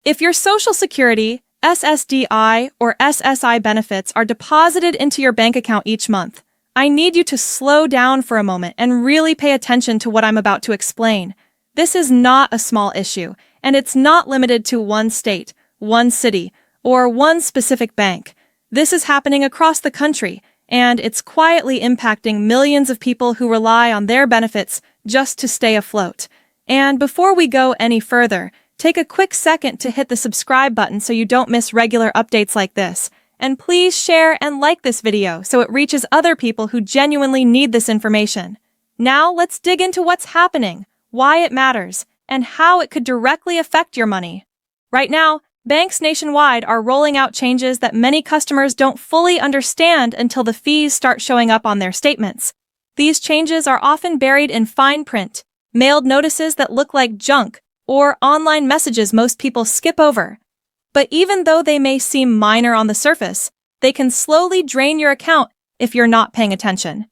If your Social Security, SSDI, or SSI benefits are deposited into your bank account each month, I need you to slow down for a moment and really pay attention to what I'm about to explain. This is not a small issue, and it's not limited to one state, one city, or one specific bank. This is happening across the country, and it's quietly impacting millions of people who rely on their benefits just to stay afloat. And before we go any further, take a quick second to hit the subscribe button so you don't miss regular updates like this. And please share and like this video so it reaches other people who genuinely need this information. Now let's dig into what's happening, why it matters, and how it could directly affect your money. Right now, banks nationwide are rolling out changes that many customers don't fully understand until the fees start showing up on their statements. These changes are often buried in fine print, mailed notices that look like junk, or online messages most people skip over. But even though they may seem minor on the surface, they can slowly drain your account if you're not paying attention.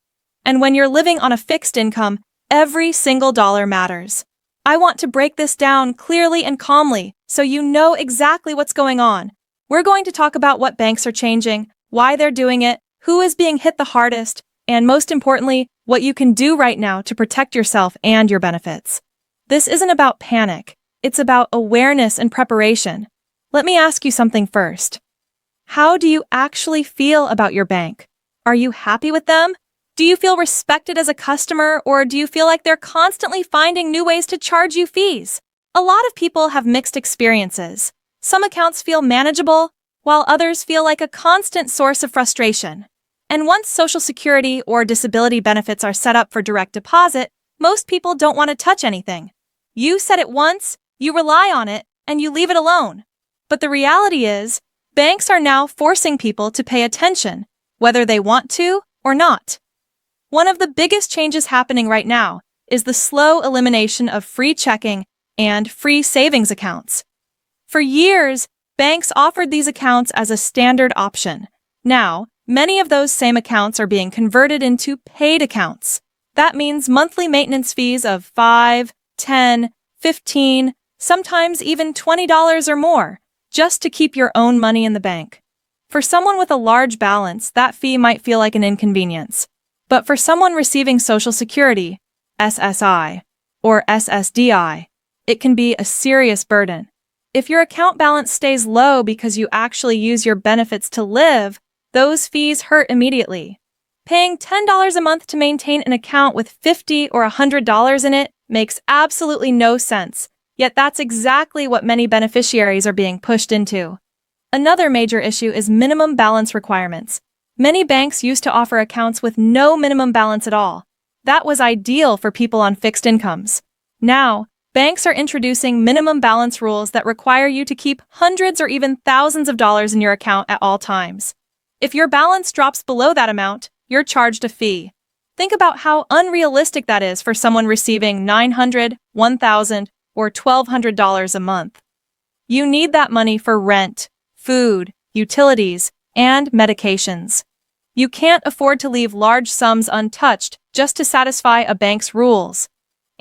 And when you're living on a fixed income, every single dollar matters. I want to break this down clearly and calmly so you know exactly what's going on. We're going to talk about what banks are changing, why they're doing it, who is being hit the hardest, and most importantly, what you can do right now to protect yourself and your benefits. This isn't about panic. It's about awareness and preparation. Let me ask you something first. How do you actually feel about your bank? Are you happy with them? Do you feel respected as a customer, or do you feel like they're constantly finding new ways to charge you fees? A lot of people have mixed experiences. Some accounts feel manageable, while others feel like a constant source of frustration. And once Social Security or disability benefits are set up for direct deposit, most people don't want to touch anything. You set it once, you rely on it, and you leave it alone. But the reality is, banks are now forcing people to pay attention, whether they want to or not. One of the biggest changes happening right now is the slow elimination of free checking and free savings accounts. For years, banks offered these accounts as a standard option. Now, many of those same accounts are being converted into paid accounts. That means monthly maintenance fees of $5, $10, $15, sometimes even $20 or more, just to keep your own money in the bank. For someone with a large balance, that fee might feel like an inconvenience. But for someone receiving Social Security, SSI, or SSDI, it can be a serious burden. If your account balance stays low because you actually use your benefits to live, those fees hurt immediately. Paying $10 a month to maintain an account with $50 or $100 in it makes absolutely no sense. Yet that's exactly what many beneficiaries are being pushed into. Another major issue is minimum balance requirements. Many banks used to offer accounts with no minimum balance at all. That was ideal for people on fixed incomes. Now, banks are introducing minimum balance rules that require you to keep hundreds or even thousands of dollars in your account at all times. If your balance drops below that amount, you're charged a fee. Think about how unrealistic that is for someone receiving $900, $1,000, or $1,200 a month. You need that money for rent, food, utilities, and medications. You can't afford to leave large sums untouched just to satisfy a bank's rules.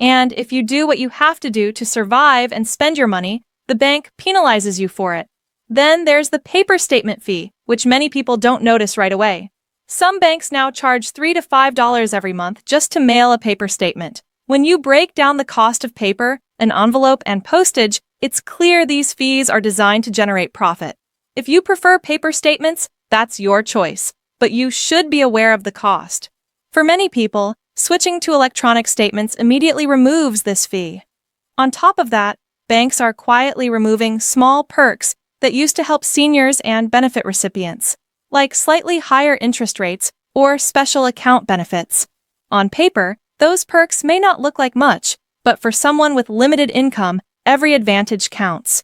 And if you do what you have to do to survive and spend your money, the bank penalizes you for it. Then there's the paper statement fee, which many people don't notice right away. Some banks now charge $3 to $5 every month just to mail a paper statement. When you break down the cost of paper, an envelope, and postage, it's clear these fees are designed to generate profit. If you prefer paper statements, that's your choice, but you should be aware of the cost. For many people, switching to electronic statements immediately removes this fee. On top of that, banks are quietly removing small perks that used to help seniors and benefit recipients, like slightly higher interest rates or special account benefits. On paper, those perks may not look like much, but for someone with limited income, every advantage counts.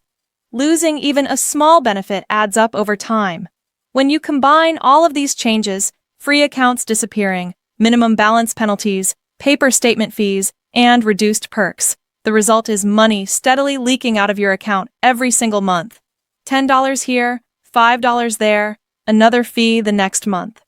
Losing even a small benefit adds up over time. When you combine all of these changes, free accounts disappearing, minimum balance penalties, paper statement fees, and reduced perks, the result is money steadily leaking out of your account every single month. $10 here, $5 there, another fee the next month.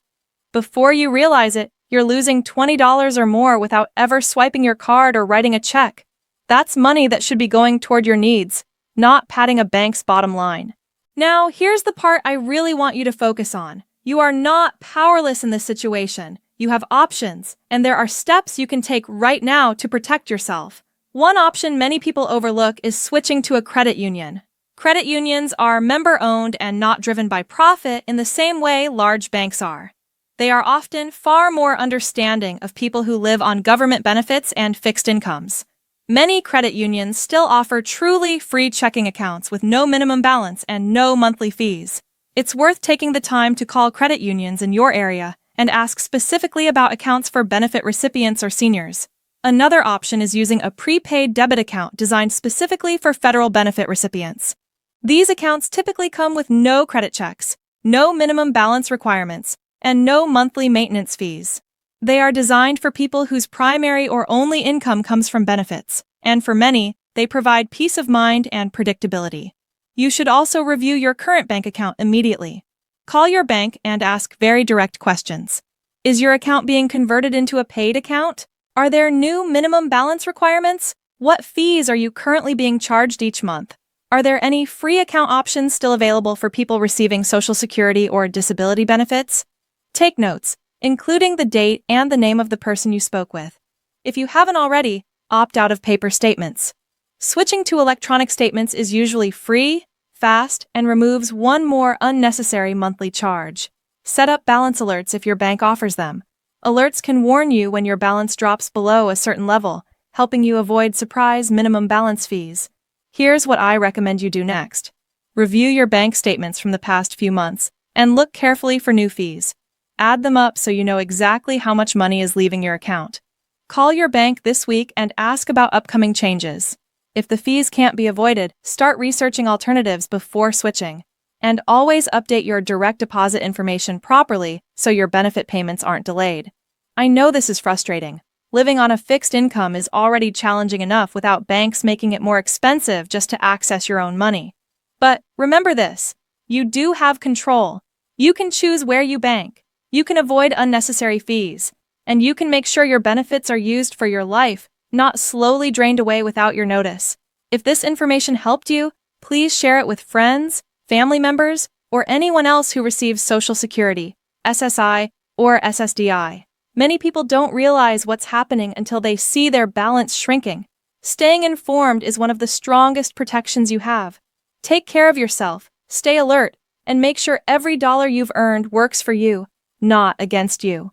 Before you realize it, you're losing $20 or more without ever swiping your card or writing a check. That's money that should be going toward your needs, not padding a bank's bottom line. Now, here's the part I really want you to focus on. You are not powerless in this situation. You have options, and there are steps you can take right now to protect yourself. One option many people overlook is switching to a credit union. Credit unions are member-owned and not driven by profit in the same way large banks are. They are often far more understanding of people who live on government benefits and fixed incomes. Many credit unions still offer truly free checking accounts with no minimum balance and no monthly fees. It's worth taking the time to call credit unions in your area and ask specifically about accounts for benefit recipients or seniors. Another option is using a prepaid debit account designed specifically for federal benefit recipients. These accounts typically come with no credit checks, no minimum balance requirements, and no monthly maintenance fees. They are designed for people whose primary or only income comes from benefits, and for many, they provide peace of mind and predictability. You should also review your current bank account immediately. Call your bank and ask very direct questions. Is your account being converted into a paid account? Are there new minimum balance requirements? What fees are you currently being charged each month? Are there any free account options still available for people receiving Social Security or disability benefits? Take notes, including the date and the name of the person you spoke with. If you haven't already, opt out of paper statements. Switching to electronic statements is usually free, fast, and removes one more unnecessary monthly charge. Set up balance alerts if your bank offers them. Alerts can warn you when your balance drops below a certain level, helping you avoid surprise minimum balance fees. Here's what I recommend you do next. Review your bank statements from the past few months and look carefully for new fees. Add them up so you know exactly how much money is leaving your account. Call your bank this week and ask about upcoming changes. If the fees can't be avoided, start researching alternatives before switching. And always update your direct deposit information properly so your benefit payments aren't delayed. I know this is frustrating. Living on a fixed income is already challenging enough without banks making it more expensive just to access your own money. But remember this, you do have control. You can choose where you bank. You can avoid unnecessary fees. And you can make sure your benefits are used for your life, not slowly drained away without your notice. If this information helped you, please share it with friends, family members, or anyone else who receives Social Security, SSI, or SSDI. Many people don't realize what's happening until they see their balance shrinking. Staying informed is one of the strongest protections you have. Take care of yourself, stay alert, and make sure every dollar you've earned works for you, not against you.